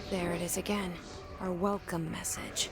There it is again. Our welcome message.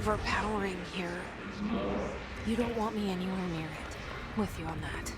overpowering here. You don't want me anywhere near it. With you on that.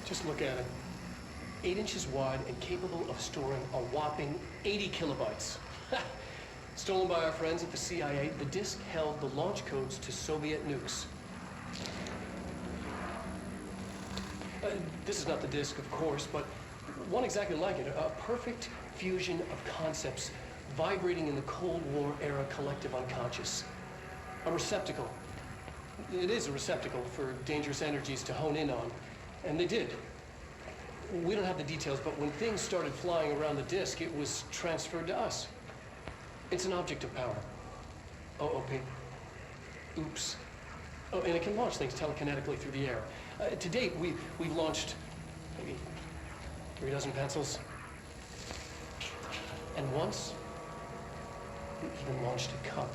Just look at it. 8 inches wide and capable of storing a whopping 80 kilobytes. Stolen by our friends at the CIA, the disk held the launch codes to Soviet nukes. This is not the disk, of course, but one exactly like it. A perfect fusion of concepts vibrating in the Cold War era collective unconscious. A receptacle. It is a receptacle for dangerous energies to hone in on. And they did. We don't have the details, but when things started flying around the disk, it was transferred to us. It's an object of power. OOP. Oops. Oh, and it can launch things telekinetically through the air. To date, we've launched maybe 3 dozen pencils. And once, we even launched a cup.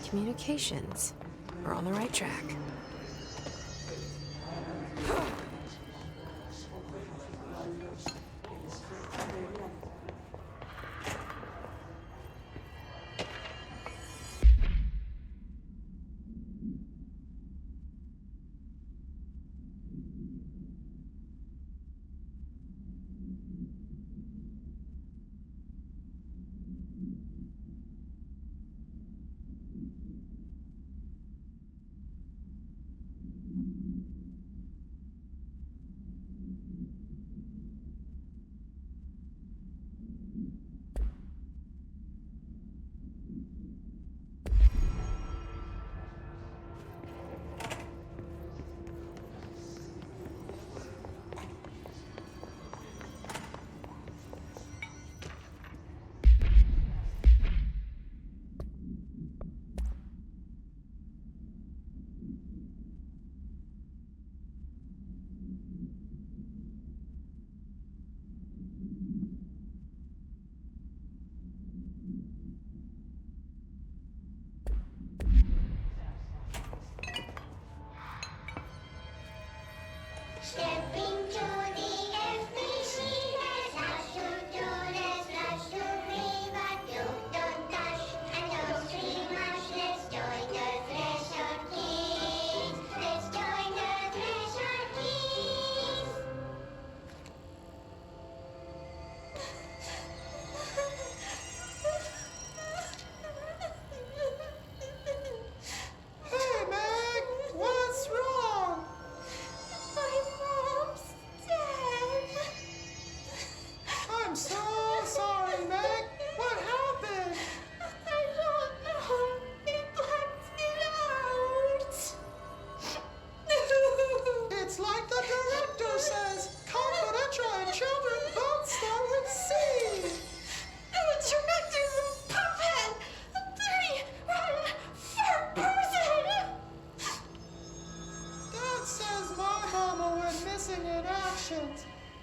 Communications. We're on the right track.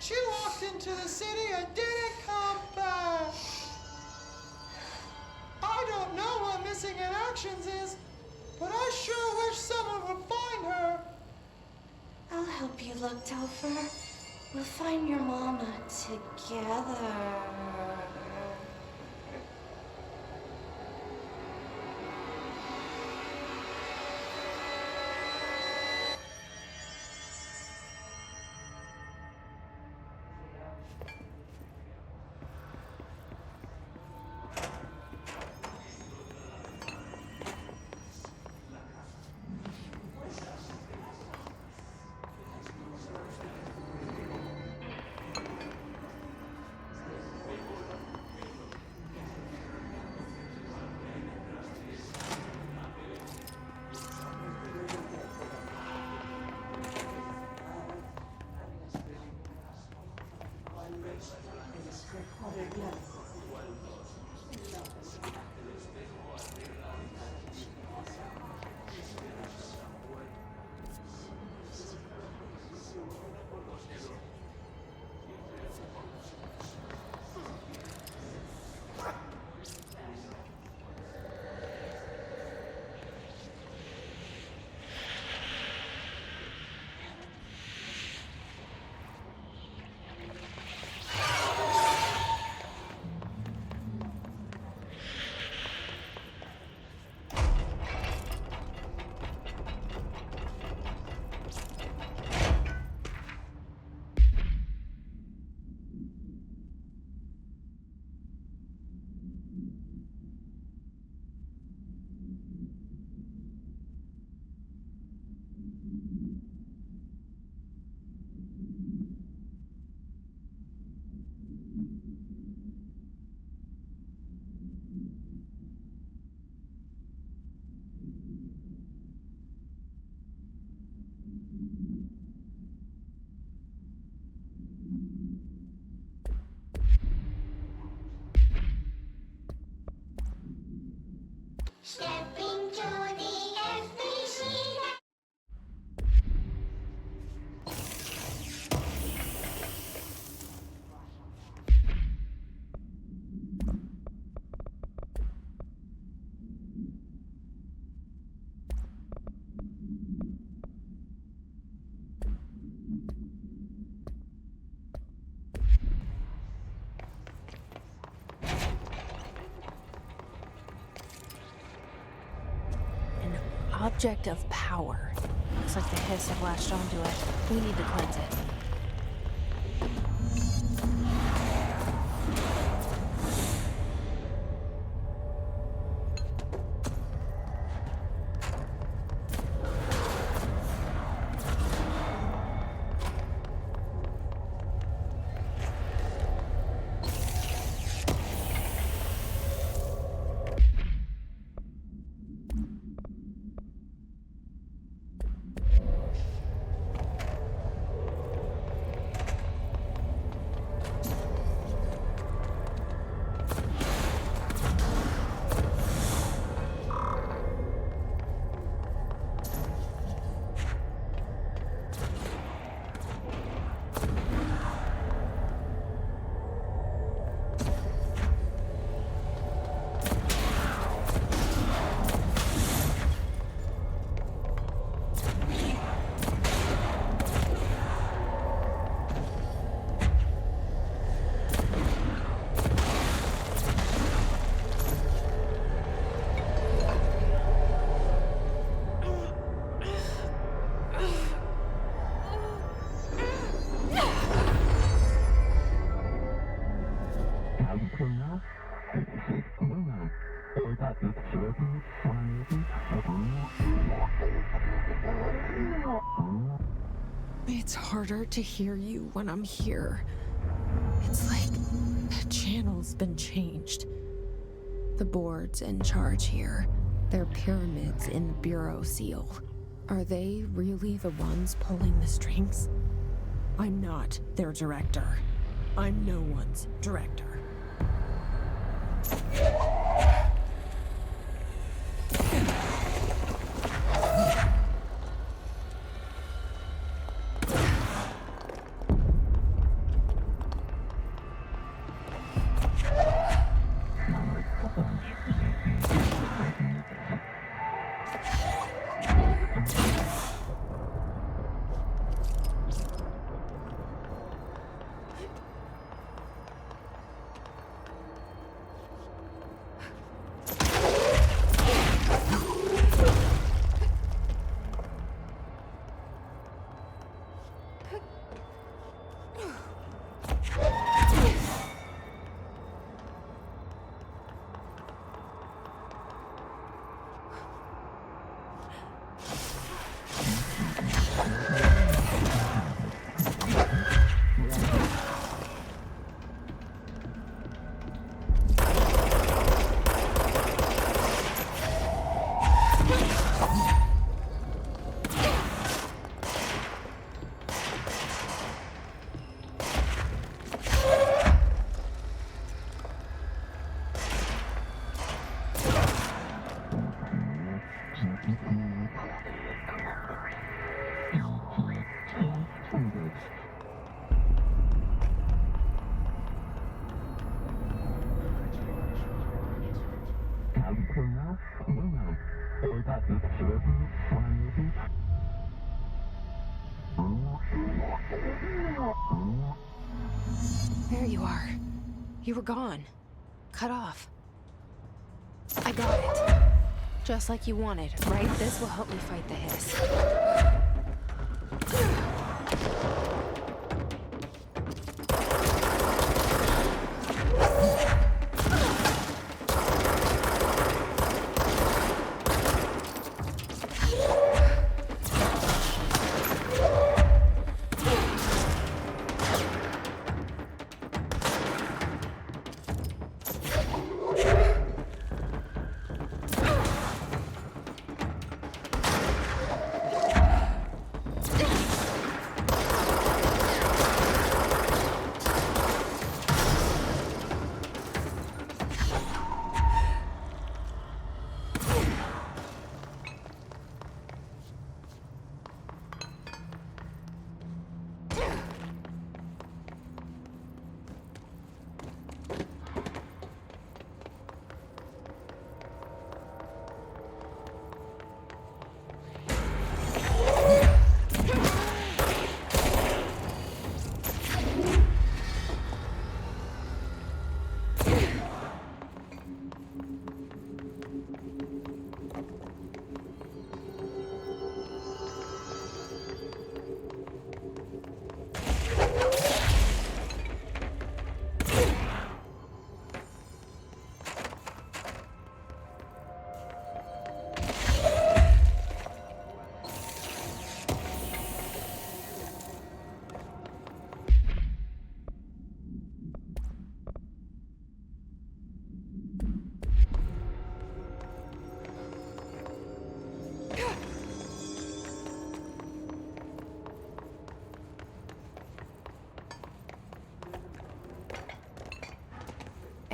She walked into the city and didn't come back. I don't know what missing in actions is, but I sure wish someone would find her. I'll help you look, Topher. We'll find your mama together. object of power. Looks like the hiss have latched onto it. We need to cleanse it. It's harder to hear you when I'm here. It's like the channel's been changed. The board's in charge here. They're pyramids in the Bureau seal. Are they really the ones pulling the strings? I'm not their director. I'm no one's director. There you are. You were gone. Cut off. I got it. Just like you wanted, right? This will help me fight the hiss.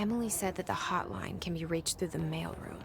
Emily said that the hotline can be reached through the mailroom.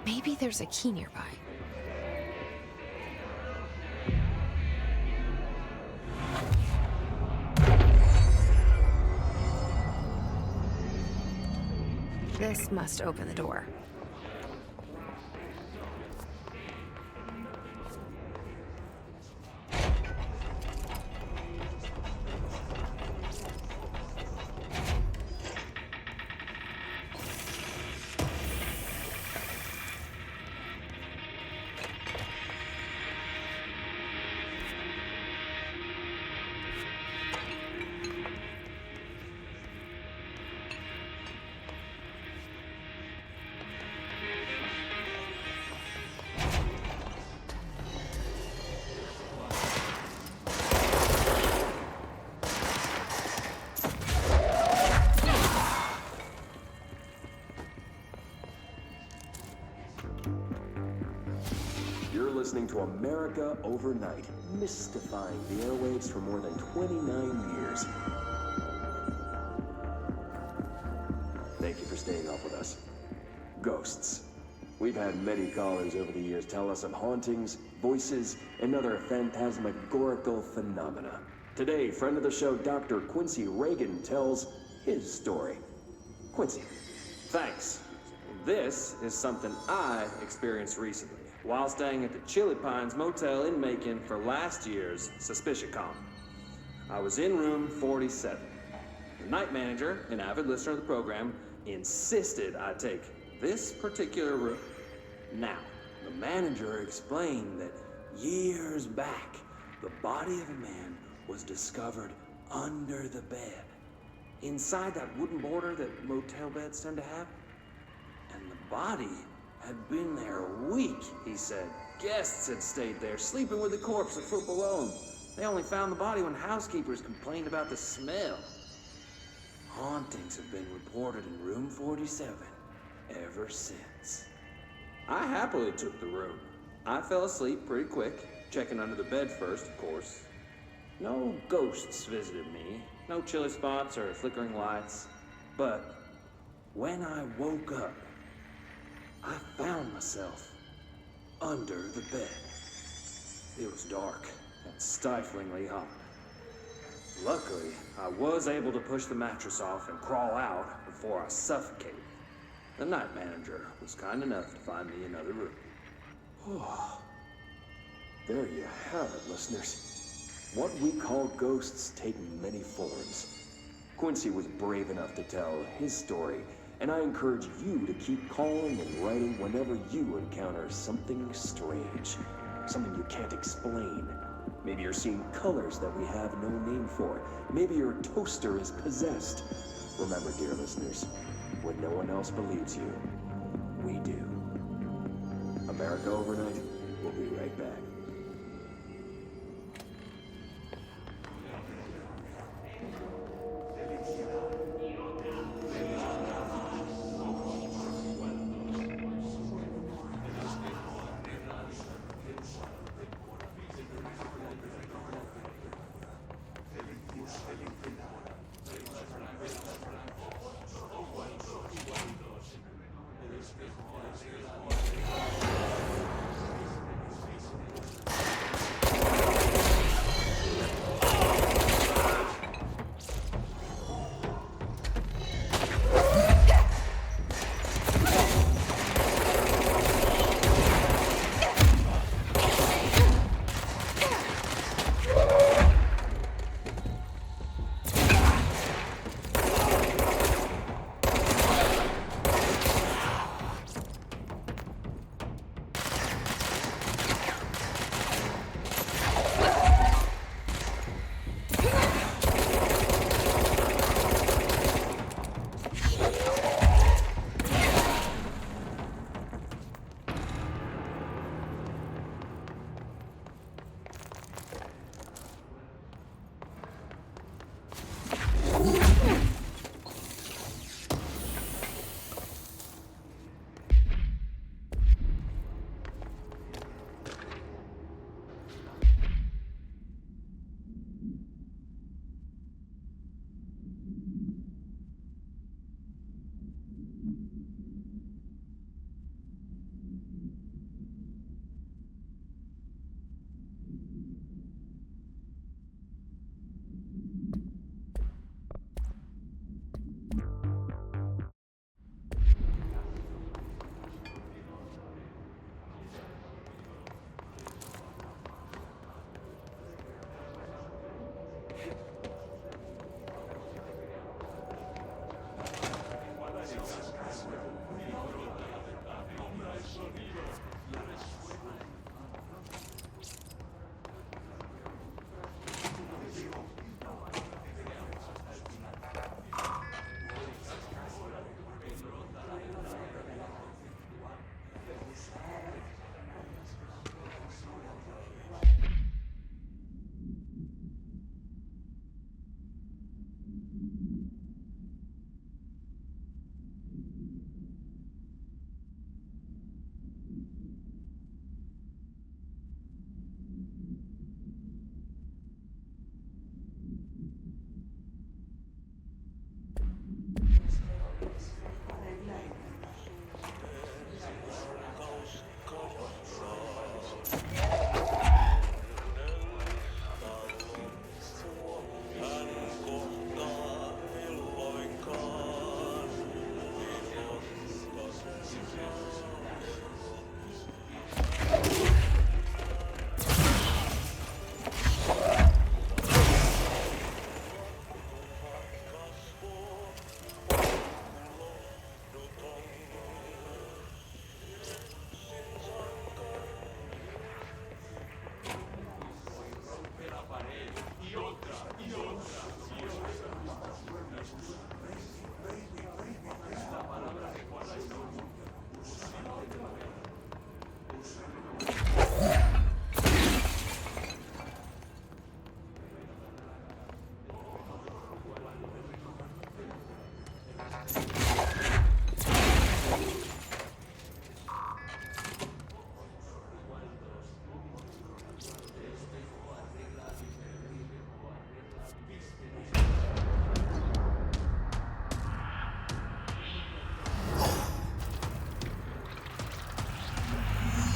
Maybe there's a key nearby. This must open the door. Listening to America Overnight, mystifying the airwaves for more than 29 years. Thank you for staying up with us. Ghosts. We've had many callers over the years tell us of hauntings, voices, and other phantasmagorical phenomena. Today, friend of the show, Dr. Quincy Reagan, tells his story. Quincy. Thanks. This is something I experienced recently while staying at the Chili Pines Motel in Macon for last year's SuspiciaCon. I was in room 47. The night manager, an avid listener of the program, insisted I take this particular room. Now, the manager explained that years back, the body of a man was discovered under the bed, inside that wooden border that motel beds tend to have. And the body had been there a week, he said. Guests had stayed there, sleeping with the corpse a foot below them. They only found the body when housekeepers complained about the smell. Hauntings have been reported in room 47 ever since. I happily took the room. I fell asleep pretty quick, checking under the bed first, of course. No ghosts visited me, no chilly spots or flickering lights. But when I woke up, I found myself under the bed. It was dark and stiflingly hot. Luckily, I was able to push the mattress off and crawl out before I suffocated. The night manager was kind enough to find me another room. There you have it, listeners. What we call ghosts take many forms. Quincy was brave enough to tell his story, and I encourage you to keep calling and writing whenever you encounter something strange, something you can't explain. Maybe you're seeing colors that we have no name for. Maybe your toaster is possessed. Remember, dear listeners, when no one else believes you, we do. America Overnight, we'll be right back.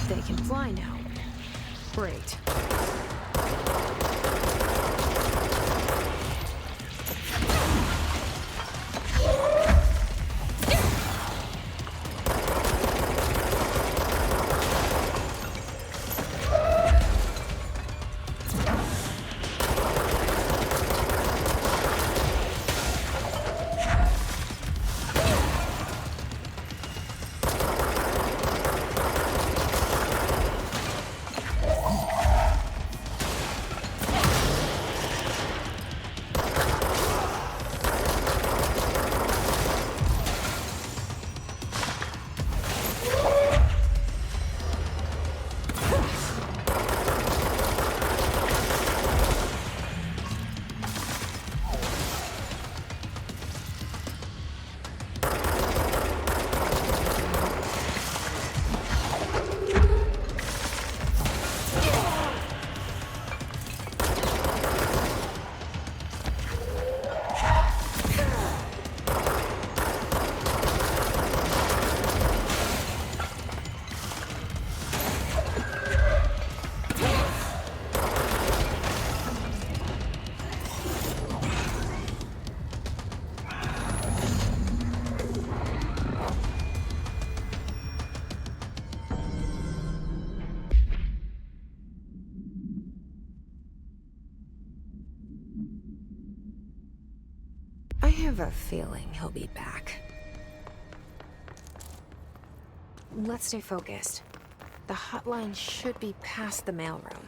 They can fly now. Great. have a feeling he'll be back. Let's stay focused. The hotline should be past the mailroom.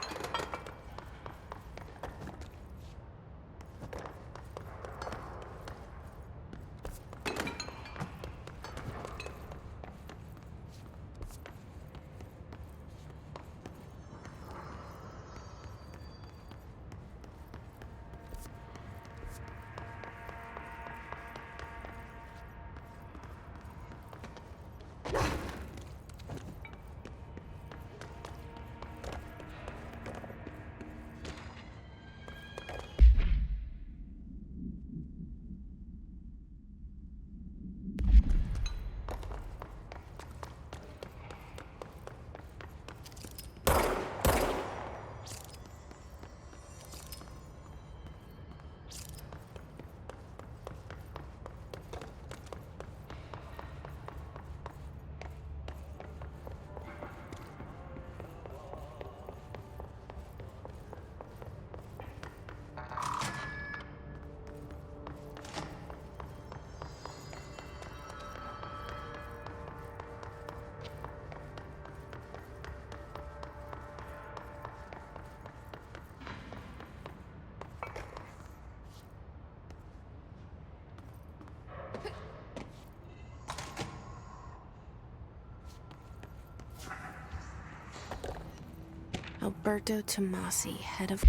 Alberto Tommasi, head of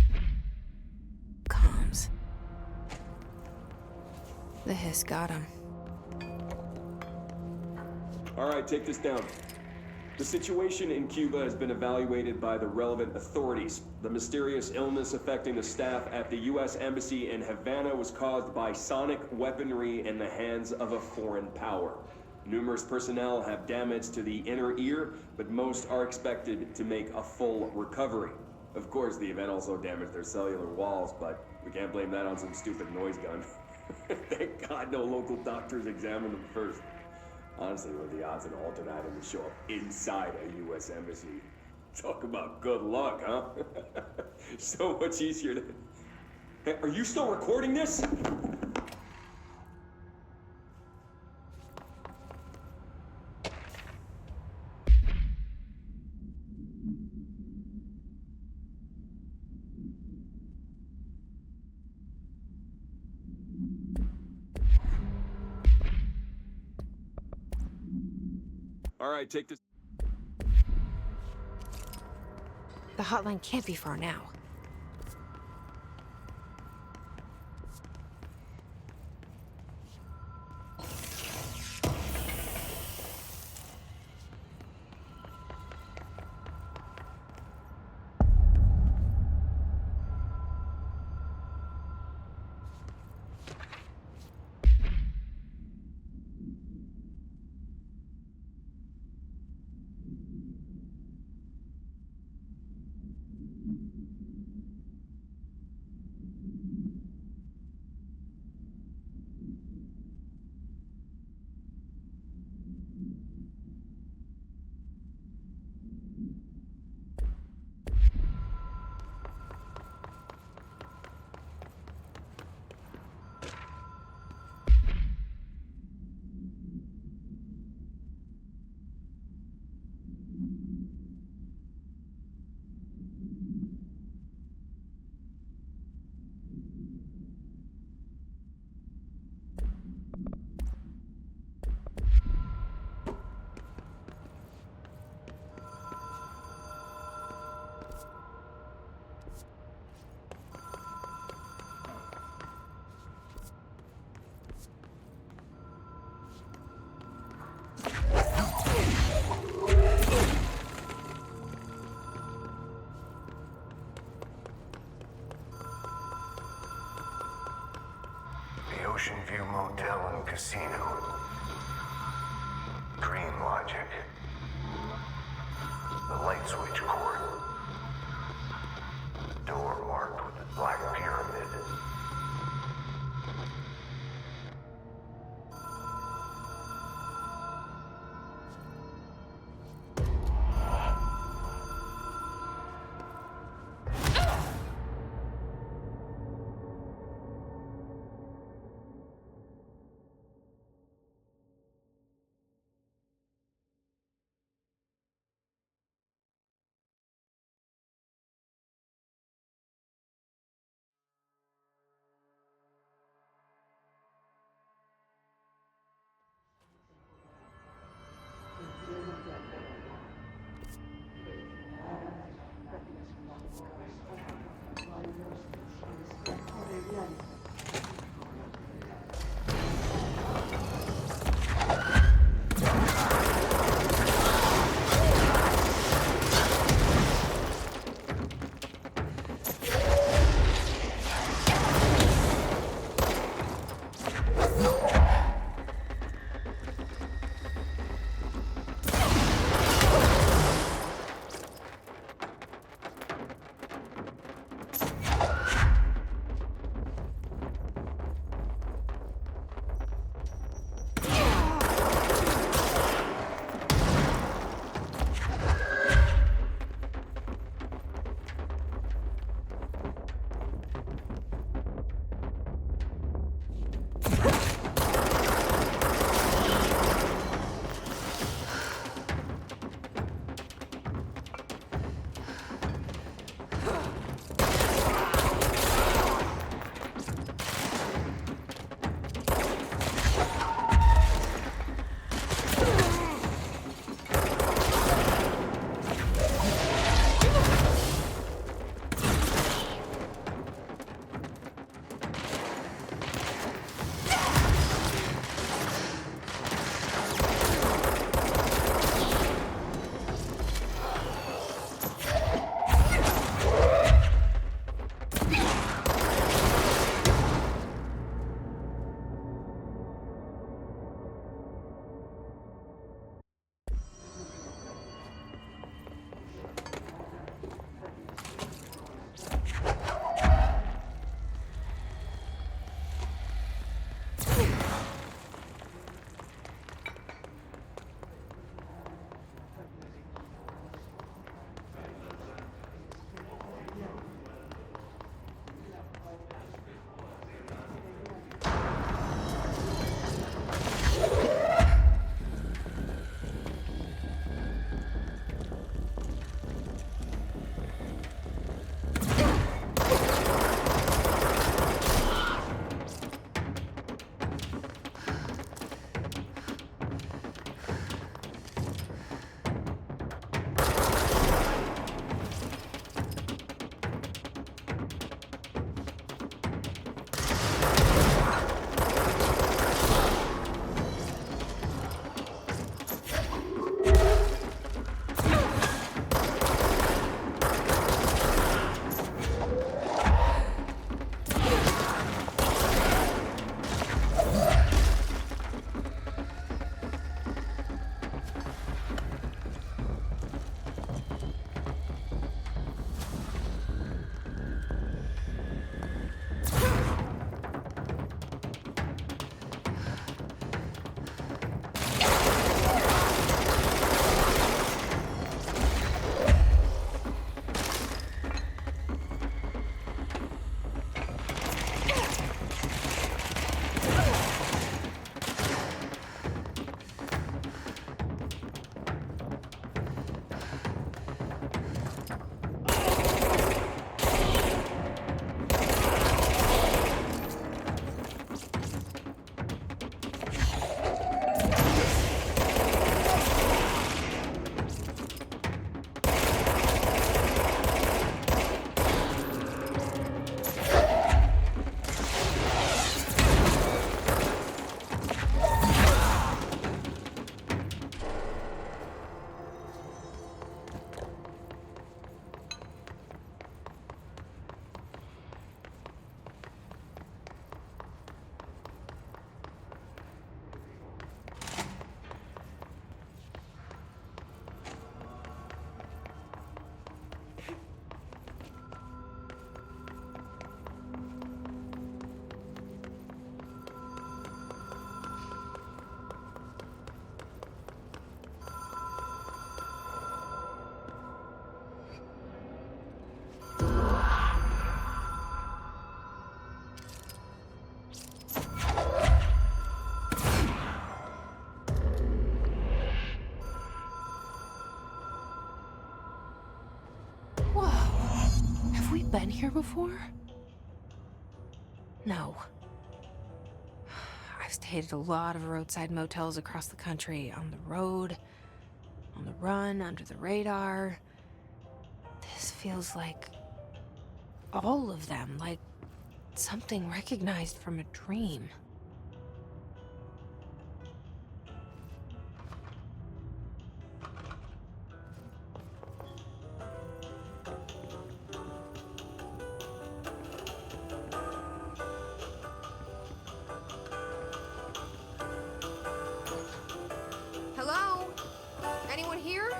comms. The hiss got him. All right, take this down. The situation in Cuba has been evaluated by the relevant authorities. The mysterious illness affecting the staff at the U.S. Embassy in Havana was caused by sonic weaponry in the hands of a foreign power. Numerous personnel have damage to the inner ear, but most are expected to make a full recovery. Of course, the event also damaged their cellular walls, but we can't blame that on some stupid noise gun. Thank God no local doctors examined them first. Honestly, what are the odds an alternate item to show up inside a U.S. embassy? Talk about good luck, huh? So much easier to... Hey, are you still recording this? All right, take this. The hotline can't be far now. Oceanview Motel and Casino. Dream logic. The light switch cord. Door marked with the black pyramid. been here before? No. I've stayed at a lot of roadside motels across the country, on the road, on the run, under the radar. This feels like all of them, like something recognized from a dream. Hello? Anyone here?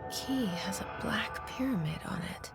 The key has a black pyramid on it.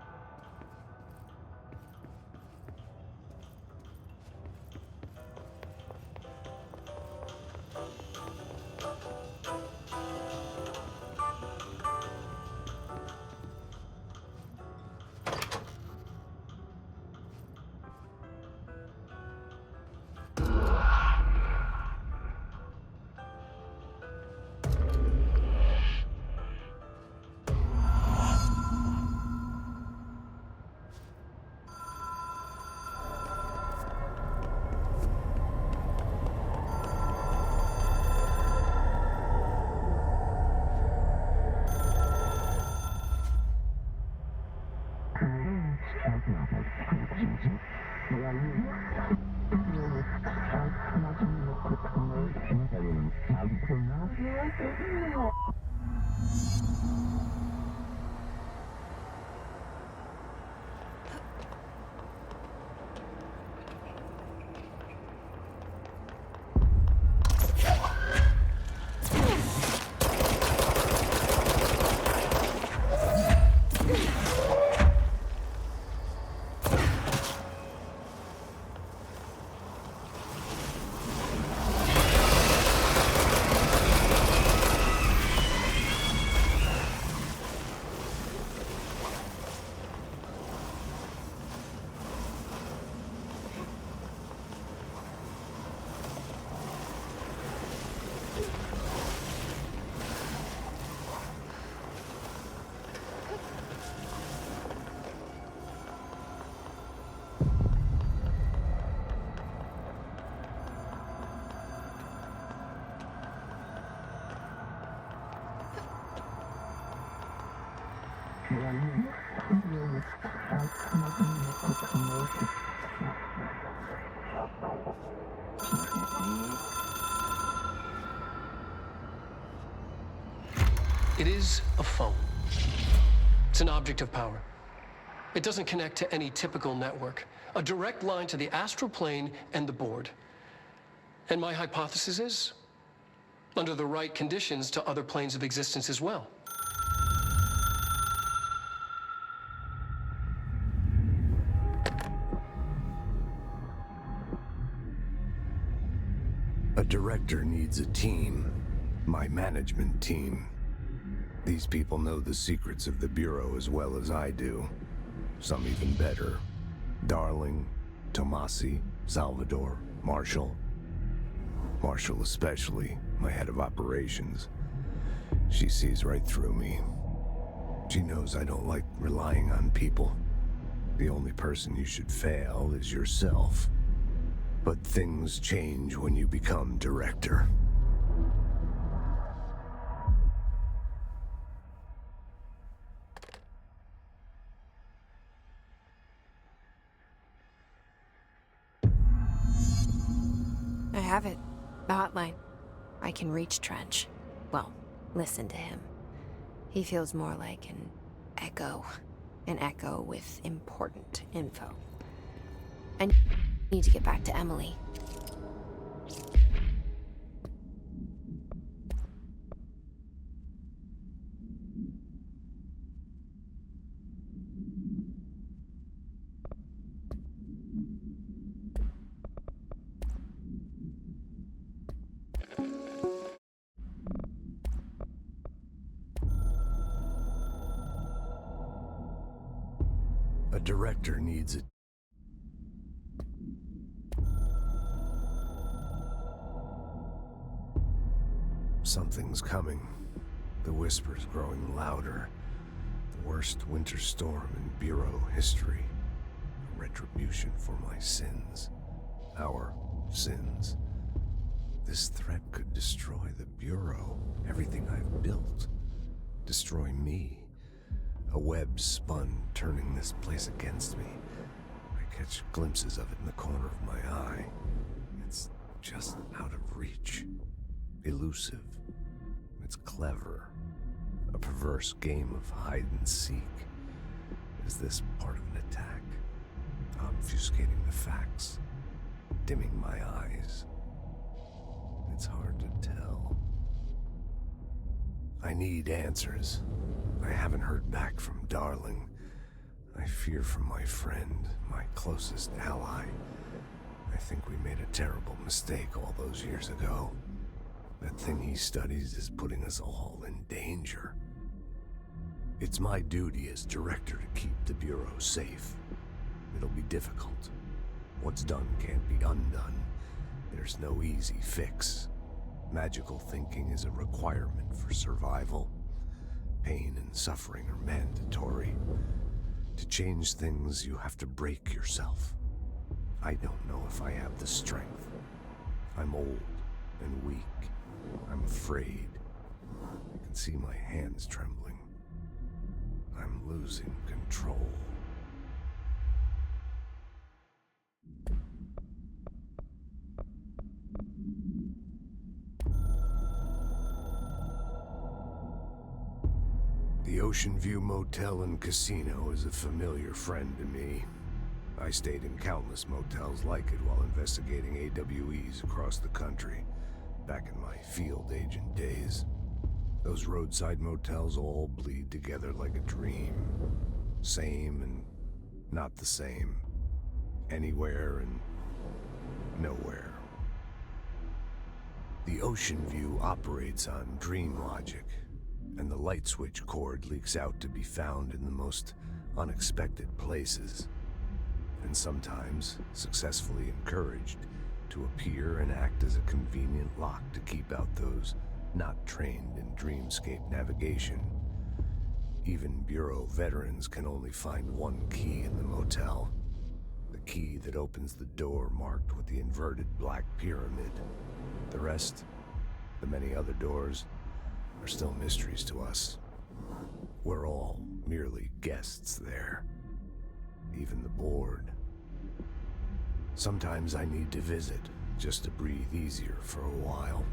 It is a phone. It's an object of power. It doesn't connect to any typical network. A direct line to the astral plane and the board. And my hypothesis is, under the right conditions, to other planes of existence as well. A director needs a team. My management team. These people know the secrets of the Bureau as well as I do. Some even better. Darling, Tommasi, Salvador, Marshall. Marshall especially, my head of operations. She sees right through me. She knows I don't like relying on people. The only person you should fail is yourself. But things change when you become director. I have it. The hotline. I can reach Trench. Well, listen to him. He feels more like an echo. An echo with important info. I need to get back to Emily. A director needs a... Something's coming. The whispers growing louder. The worst winter storm in Bureau history. A retribution for my sins. Our sins. This threat could destroy the Bureau, everything I've built. Destroy me. A web spun, turning this place against me. I catch glimpses of it in the corner of my eye. It's just out of reach. Elusive. It's clever. A perverse game of hide and seek. Is this part of an attack? Obfuscating the facts. Dimming my eyes. It's hard to tell. I need answers. I haven't heard back from Darling. I fear for my friend, my closest ally. I think we made a terrible mistake all those years ago. That thing he studies is putting us all in danger. It's my duty as director to keep the Bureau safe. It'll be difficult. What's done can't be undone. There's no easy fix. Magical thinking is a requirement for survival. Pain and suffering are mandatory. To change things, you have to break yourself. I don't know if I have the strength. I'm old and weak. I'm afraid. I can see my hands trembling. I'm losing control. The Oceanview Motel and Casino is a familiar friend to me. I stayed in countless motels like it while investigating AWEs across the country, back in my field agent days. Those roadside motels all bleed together like a dream. Same and not the same. Anywhere and nowhere. The Oceanview operates on dream logic, and the light switch cord leaks out to be found in the most unexpected places, and sometimes successfully encouraged to appear and act as a convenient lock to keep out those not trained in dreamscape navigation. Even Bureau veterans can only find one key in the motel. The key that opens the door marked with the inverted black pyramid. The rest, the many other doors, are still mysteries to us. We're all merely guests there. Even the board. Sometimes I need to visit, just to breathe easier for a while.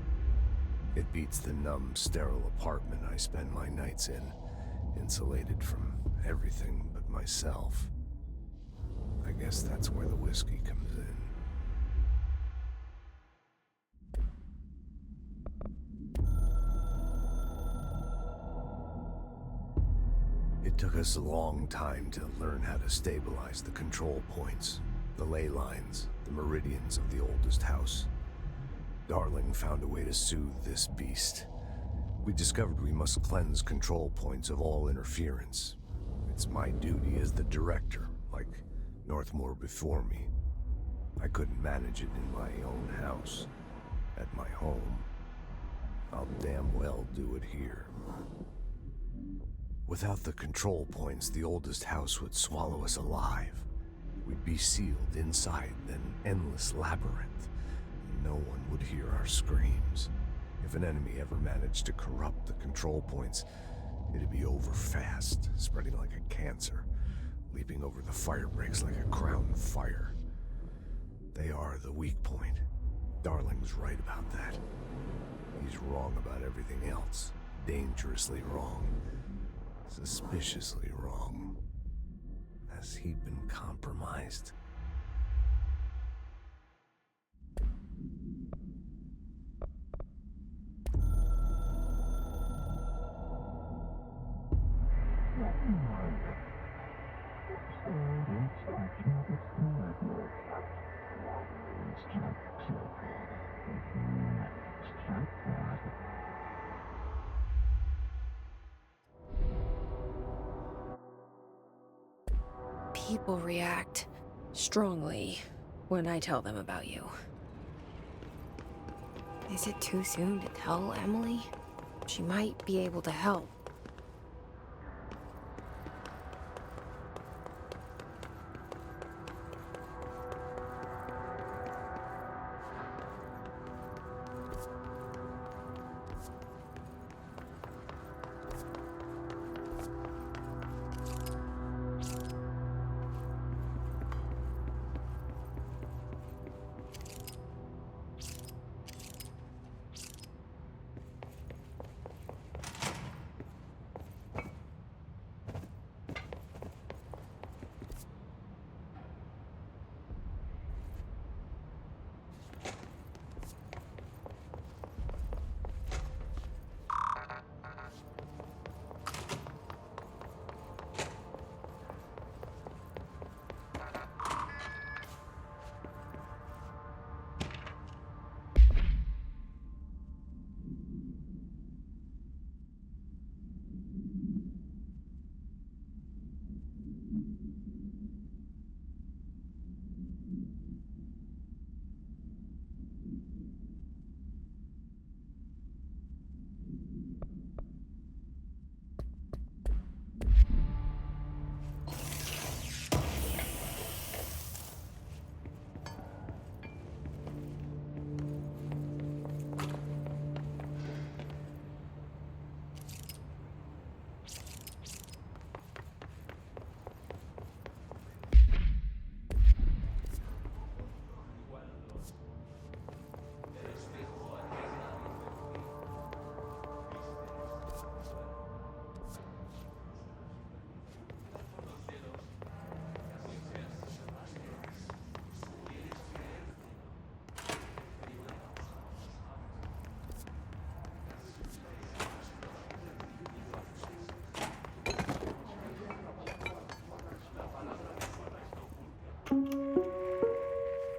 It beats the numb, sterile apartment I spend my nights in, insulated from everything but myself. I guess that's where the whiskey comes in. It took us a long time to learn how to stabilize the control points, the ley lines, the meridians of the oldest house. Darling found a way to soothe this beast. We discovered we must cleanse control points of all interference. It's my duty as the director, like Northmore before me. I couldn't manage it in my own house, at my home. I'll damn well do it here. Without the control points, the oldest house would swallow us alive. We'd be sealed inside an endless labyrinth, and no one would hear our screams. If an enemy ever managed to corrupt the control points, it'd be over fast, spreading like a cancer, leaping over the fire breaks like a crown fire. They are the weak point. Darling's right about that. He's wrong about everything else. Dangerously wrong. Suspiciously wrong. Has he been compromised? people react strongly when I tell them about you. Is it too soon to tell Emily? She might be able to help.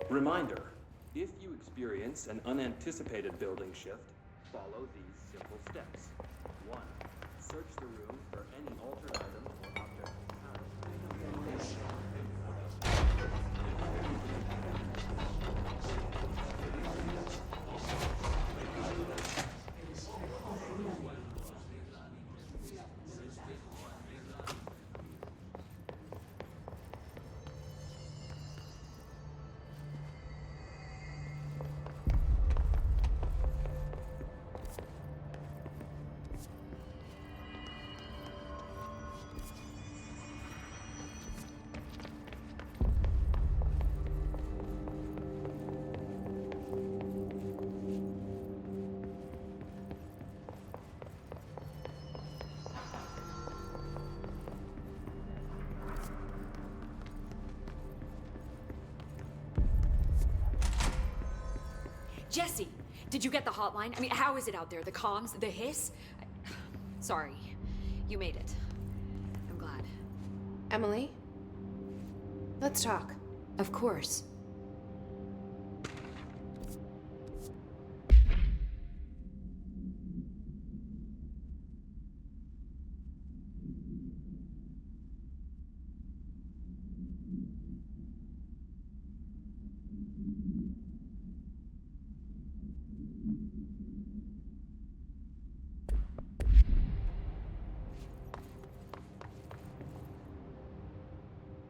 Reminder, if you experience an unanticipated building shift, follow these simple steps. 1. Search the room for any altered item or object encountered. Jesse, did you get the hotline? I mean, how is it out there? The comms? The hiss? Sorry. You made it. I'm glad. Emily? Let's talk. Of course.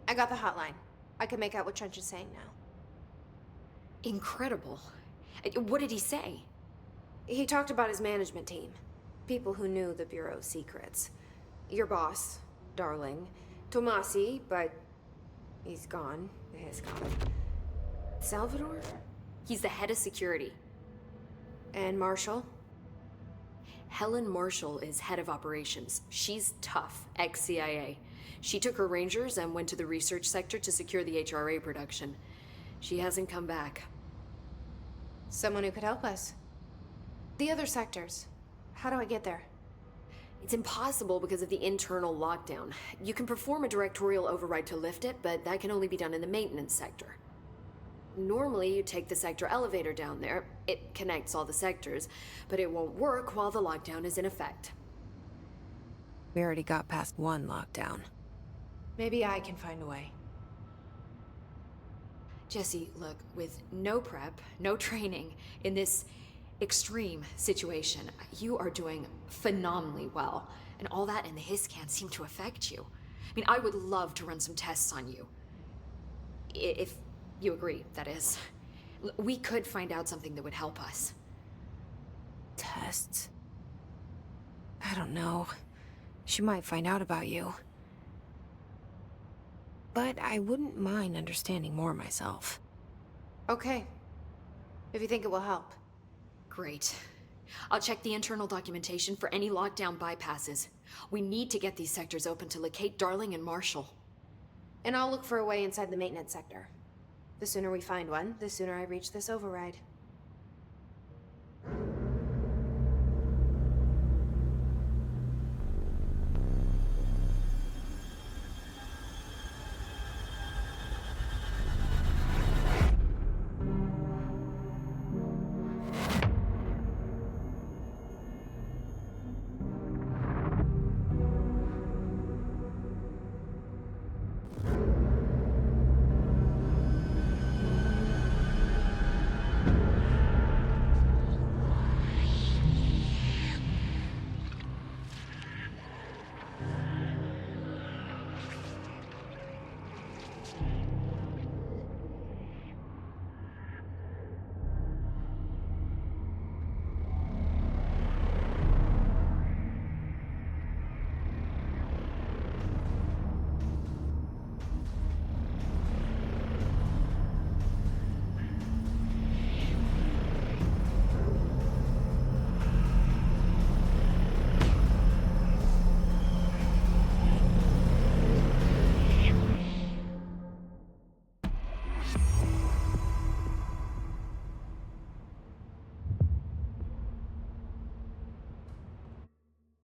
I got the hotline. I can make out what Trench is saying now. Incredible. What did he say? He talked about his management team. People who knew the Bureau's secrets. Your boss, Darling. Tommasi, but he's gone. He's gone. Salvador? He's the head of security. And Marshall? Helen Marshall is head of operations. She's tough, ex-CIA. She took her rangers and went to the research sector to secure the HRA production. She hasn't come back. Someone who could help us. The other sectors. How do I get there? It's impossible because of the internal lockdown. You can perform a directorial override to lift it, but that can only be done in the maintenance sector. Normally, you take the sector elevator down there. It connects all the sectors, but it won't work while the lockdown is in effect. We already got past one lockdown. Maybe I can find a way. Jesse, look, with no prep, no training in this extreme situation, you are doing phenomenally well. And all that and the hiss can't seem to affect you. I mean, I would love to run some tests on you. If you agree, that is. We could find out something that would help us. Tests? I don't know. She might find out about you. But I wouldn't mind understanding more myself. Okay. If you think it will help. Great. I'll check the internal documentation for any lockdown bypasses. We need to get these sectors open to locate Darling and Marshall. And I'll look for a way inside the maintenance sector. The sooner we find one, the sooner I reach this override.